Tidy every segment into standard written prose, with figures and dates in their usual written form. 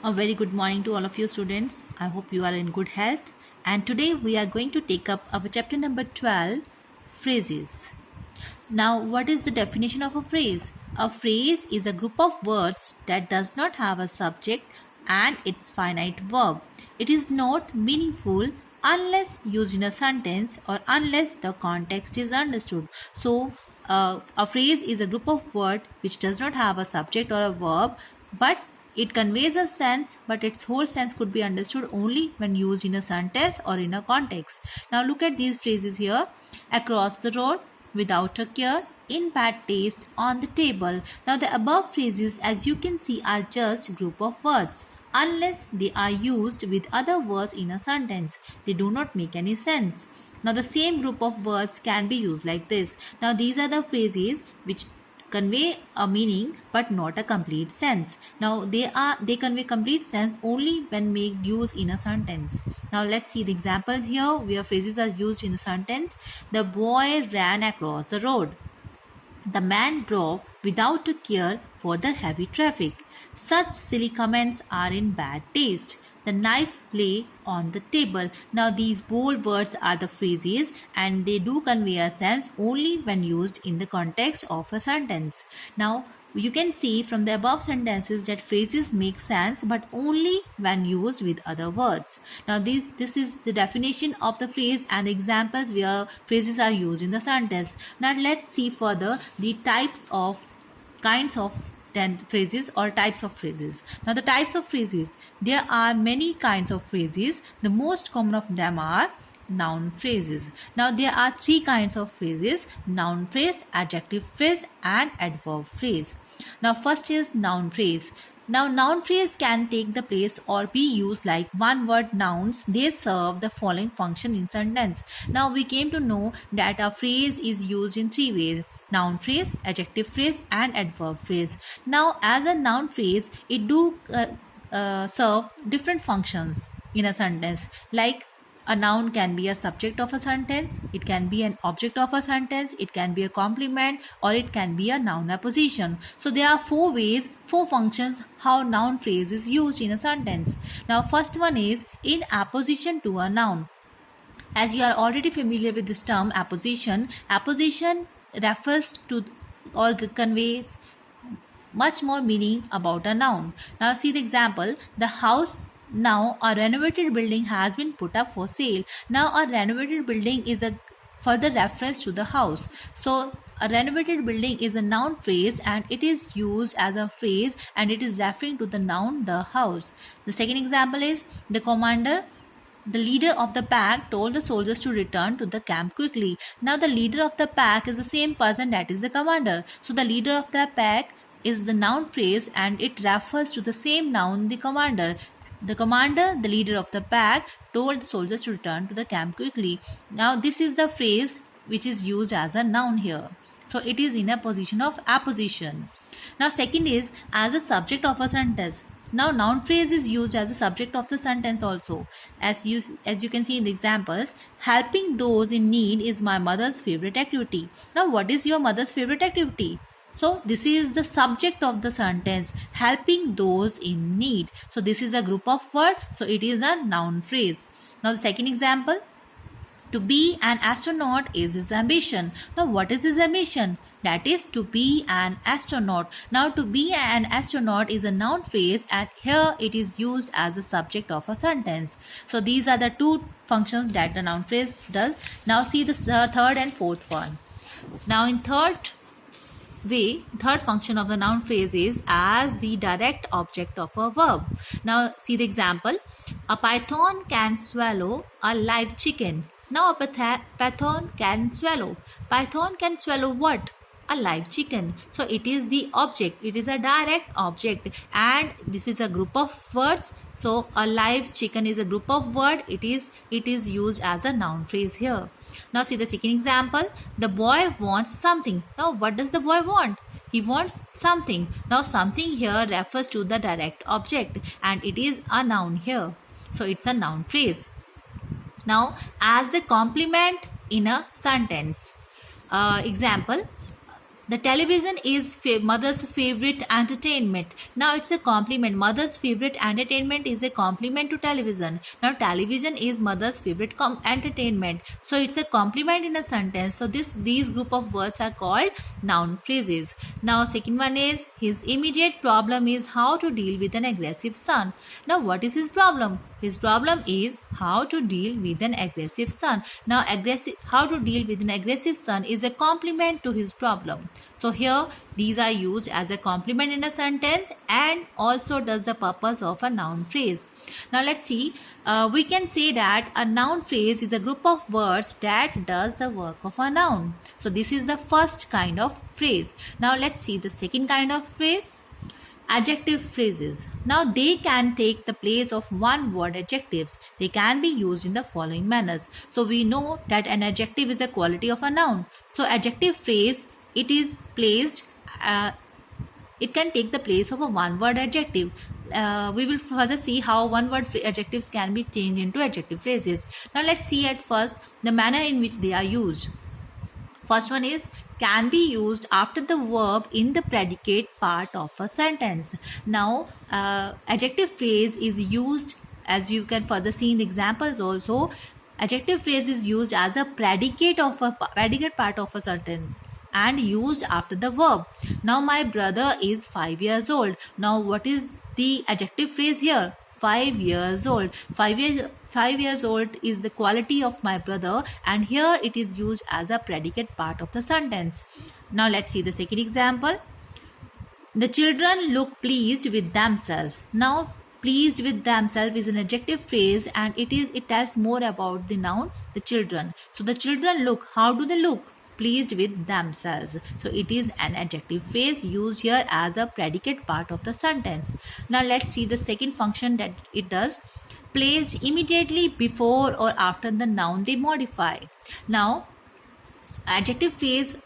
A very good morning to all of you students. I hope you are in good health. And today we are going to take up our chapter number 12, phrases. Now, what is the definition of a phrase? A phrase is a group of words that does not have a subject and its finite verb. It is not meaningful unless used in a sentence or unless the context is understood. So, a phrase is a group of words which does not have a subject or a verb, but it conveys a sense, but its whole sense could be understood only when used in a sentence or in a context. Now look at these phrases here. Across the road, without a care, in bad taste, on the table. Now the above phrases, as you can see, are just group of words. Unless they are used with other words in a sentence, they do not make any sense. Now the same group of words can be used like this. Now these are the phrases which convey a meaning but not a complete sense. Now they convey complete sense only when made use in a sentence. Now let's see the examples here where phrases are used in a sentence. The boy ran across the road. The man drove without a care for the heavy traffic. Such silly comments are in bad taste. The knife lay on the table. Now these bold words are the phrases and they do convey a sense only when used in the context of a sentence. Now you can see from the above sentences that phrases make sense but only when used with other words. Now this is the definition of the phrase and the examples where phrases are used in the sentence. Now let's see further the kinds of phrases or types of phrases. Now the types of phrases, there are many kinds of phrases. The most common of them are noun phrases. Now there are three kinds of phrases: noun phrase, adjective phrase and adverb phrase. Now first is noun phrase. Now noun phrase can take the place or be used like one word nouns. They serve the following function in sentence. Now we came to know that a phrase is used in three ways: noun phrase, adjective phrase and adverb phrase. Now as a noun phrase, it do serve different functions in a sentence. Like a noun can be a subject of a sentence, it can be an object of a sentence, it can be a complement, or it can be a noun apposition. So there are four functions how noun phrase is used in a sentence. Now first one is in apposition to a noun. As you are already familiar with this term apposition refers to or conveys much more meaning about a noun. Now see the example. The house. Now a renovated building has been put up for sale. Now a renovated building is a further reference to the house. So a renovated building is a noun phrase and it is used as a phrase and it is referring to the noun the house. The second example is the leader of the pack told the soldiers to return to the camp quickly. Now the leader of the pack is the same person that is the commander. So the leader of the pack is the noun phrase and it refers to the same noun, the commander. The commander, the leader of the pack, told the soldiers to return to the camp quickly. Now this is the phrase which is used as a noun here. So it is in a position of apposition. Now second is as a subject of a sentence. Now noun phrase is used as a subject of the sentence also. As you can see in the examples, helping those in need is my mother's favorite activity. Now what is your mother's favorite activity? So this is the subject of the sentence, helping those in need. So this is a group of words. So it is a noun phrase. Now the second example, to be an astronaut is his ambition. Now what is his ambition? That is to be an astronaut. Now to be an astronaut is a noun phrase and here it is used as a subject of a sentence. So these are the two functions that the noun phrase does. Now see the third and fourth one. Now in third function of the noun phrase is as the direct object of a verb. Now see the example. A python can swallow a live chicken. Now a python can swallow. Python can swallow what? A live chicken. So it is the object. It is a direct object and this is a group of words. So a live chicken is a group of word. It is used as a noun phrase here. Now see the second example. The boy wants something. Now what does the boy want? He wants something. Now something here refers to the direct object and it is a noun here. So it's a noun phrase. Now as a complement in a sentence. Example. The television is mother's favorite entertainment. Now it's a compliment. Mother's favorite entertainment is a compliment to television. Now television is mother's favorite entertainment. So it's a compliment in a sentence. So these group of words are called noun phrases. Now second one is his immediate problem is how to deal with an aggressive son. Now what is his problem? His problem is how to deal with an aggressive son. Now how to deal with an aggressive son is a compliment to his problem. So here these are used as a complement in a sentence and also does the purpose of a noun phrase. Now let's see, we can say that a noun phrase is a group of words that does the work of a noun. So this is the first kind of phrase. Now let's see the second kind of phrase. Adjective phrases. Now they can take the place of one word adjectives. They can be used in the following manners. So we know that an adjective is a quality of a noun. So adjective phrase, it is placed, it can take the place of a one word adjective. We will further see how one word adjectives can be changed into adjective phrases. Now let's see at first the manner in which they are used. First one is can be used after the verb in the predicate part of a sentence. Now adjective phrase is used, as you can further see in the examples also, adjective phrase is used as a predicate part of a sentence and used after the verb. Now my brother is 5 years old. Now what is the adjective phrase here? 5 years old. 5 years old is the quality of my brother, and here it is used as a predicate part of the sentence. Now let's see the second example. The children look pleased with themselves. Now pleased with themselves is an adjective phrase and it tells more about the noun the children. So the children look, how do they look? Pleased with themselves. So it is an adjective phrase used here as a predicate part of the sentence. Now let's see the second function that it does. Placed immediately before or after the noun they modify. Now adjective phrase,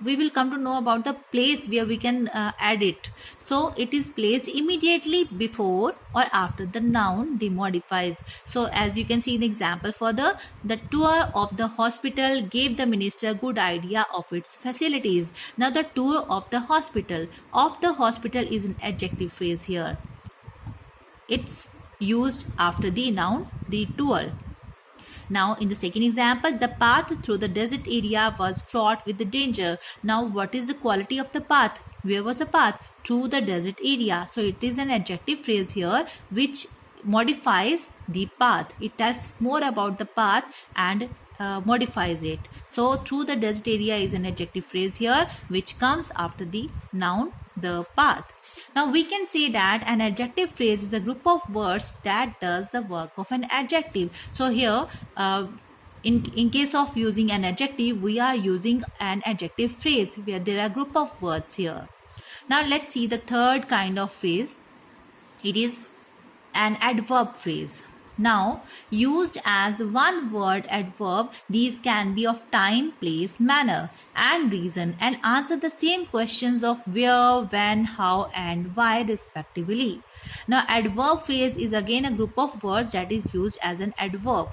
we will come to know about the place where we can add it. So it is placed immediately before or after the noun they modifies. So as you can see in the example further, the tour of the hospital gave the minister a good idea of its facilities. Now the tour of the hospital is an adjective phrase here. It's used after the noun the tour. Now in the second example, the path through the desert area was fraught with the danger. Now what is the quality of the path? Where was the path? Through the desert area. So it is an adjective phrase here which modifies the path. It tells more about the path and modifies it. So through the desert area is an adjective phrase here which comes after the noun the path. Now we can say that an adjective phrase is a group of words that does the work of an adjective. So here in case of using an adjective, we are using an adjective phrase where there are a group of words here. Now let's see the third kind of phrase. It is an adverb phrase. Now, used as one word adverb, these can be of time, place, manner and reason and answer the same questions of where, when, how and why respectively. Now, adverb phrase is again a group of words that is used as an adverb.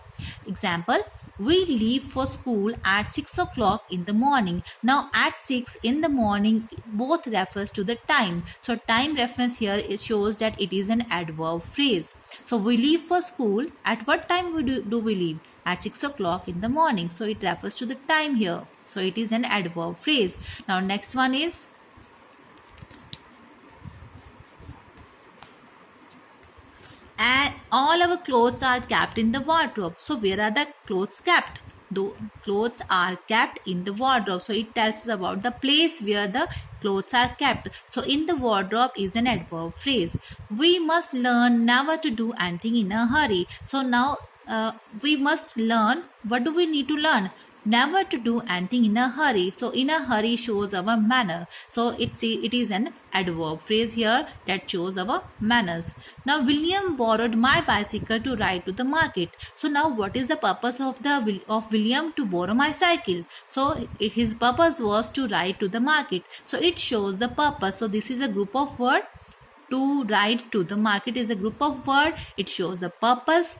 Example, we leave for school at 6 o'clock in the morning. Now at 6 in the morning both refers to the time. So time reference here shows that it is an adverb phrase. So we leave for school. At what time do we leave? At 6 o'clock in the morning. So it refers to the time here. So it is an adverb phrase. Now next one is and all our clothes are kept in the wardrobe. So where are the clothes kept? The clothes are kept in the wardrobe. So it tells us about the place where the clothes are kept. So in the wardrobe is an adverb phrase. We must learn never to do anything in a hurry. So now we must learn. What do we need to learn? Never to do anything in a hurry. So in a hurry shows our manner. So it is an adverb phrase here that shows our manners. Now William borrowed my bicycle to ride to the market. So now what is the purpose of William to borrow my cycle? So his purpose was to ride to the market. So it shows the purpose. So this is a group of words. To ride to the market is a group of words. It shows the purpose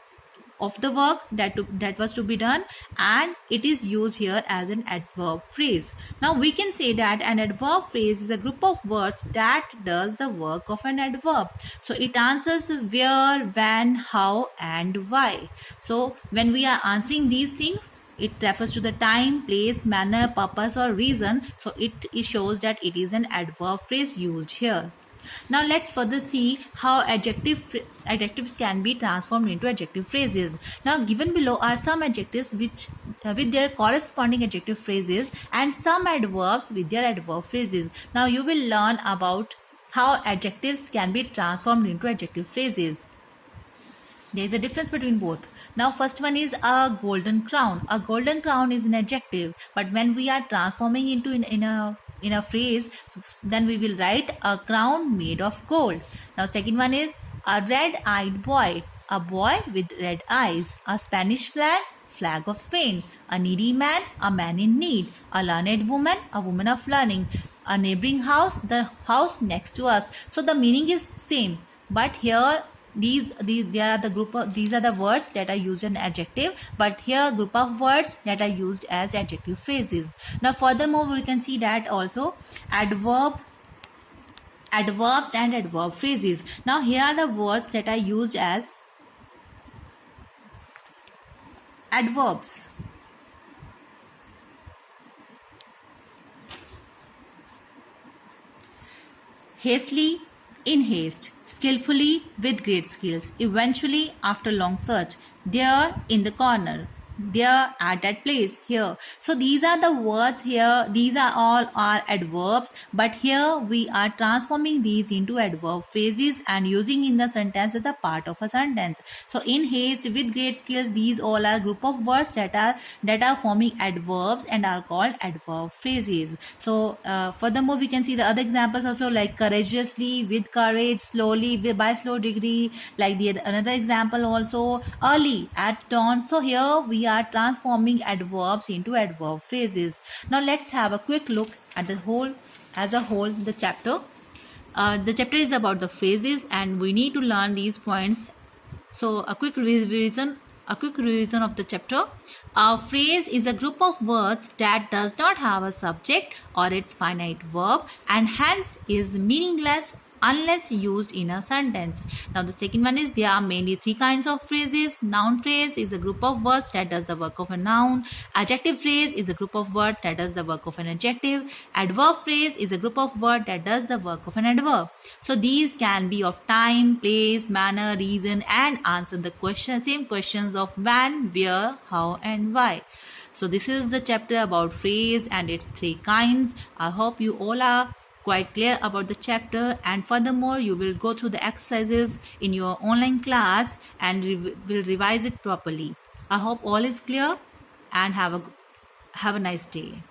of the work that was to be done, and it is used here as an adverb phrase. Now we can say that an adverb phrase is a group of words that does the work of an adverb. So it answers where, when, how and why. So when we are answering these things, it refers to the time, place, manner, purpose or reason. So it shows that it is an adverb phrase used here. Now let's further see how adjectives can be transformed into adjective phrases. Now given below are some adjectives which with their corresponding adjective phrases and some adverbs with their adverb phrases. Now you will learn about how adjectives can be transformed into adjective phrases. There is a difference between both. Now first one is a golden crown. A golden crown is an adjective, but when we are transforming into in a phrase, then we will write a crown made of gold. Now second one is a red-eyed boy. A boy with red eyes. A Spanish flag, flag of Spain. A needy man, a man in need. A learned woman, a woman of learning. A neighboring house, the house next to us. So the meaning is same, but here these are the words that are used in adjective, but here group of words that are used as adjective phrases. Now furthermore we can see that also adverbs and adverb phrases. Now here are the words that are used as adverbs. Hastily, in haste, skillfully, with great skills, eventually, after long search, there, in the corner, there, at that place, here. So these are the words here. These are all our adverbs, but here we are transforming these into adverb phrases and using in the sentence as a part of a sentence. So in haste, with great skills, these all are group of words that are forming adverbs and are called adverb phrases. So furthermore we can see the other examples also, like courageously, with courage, slowly, by slow degree, like the another example also, early, at dawn. So here we are transforming adverbs into adverb phrases. Now let's have a quick look at the whole the chapter. The chapter is about the phrases and we need to learn these points. So a quick revision of the chapter. A phrase is a group of words that does not have a subject or its finite verb and hence is meaningless unless used in a sentence. Now the second one is there are mainly three kinds of phrases. Noun phrase is a group of words that does the work of a noun. Adjective phrase is a group of words that does the work of an adjective. Adverb phrase is a group of words that does the work of an adverb. So these can be of time, place, manner, reason and answer the same questions of when, where, how and why. So this is the chapter about phrase and its three kinds. I hope you all are quite clear about the chapter, and furthermore you will go through the exercises in your online class and will revise it properly. I hope all is clear and have a nice day.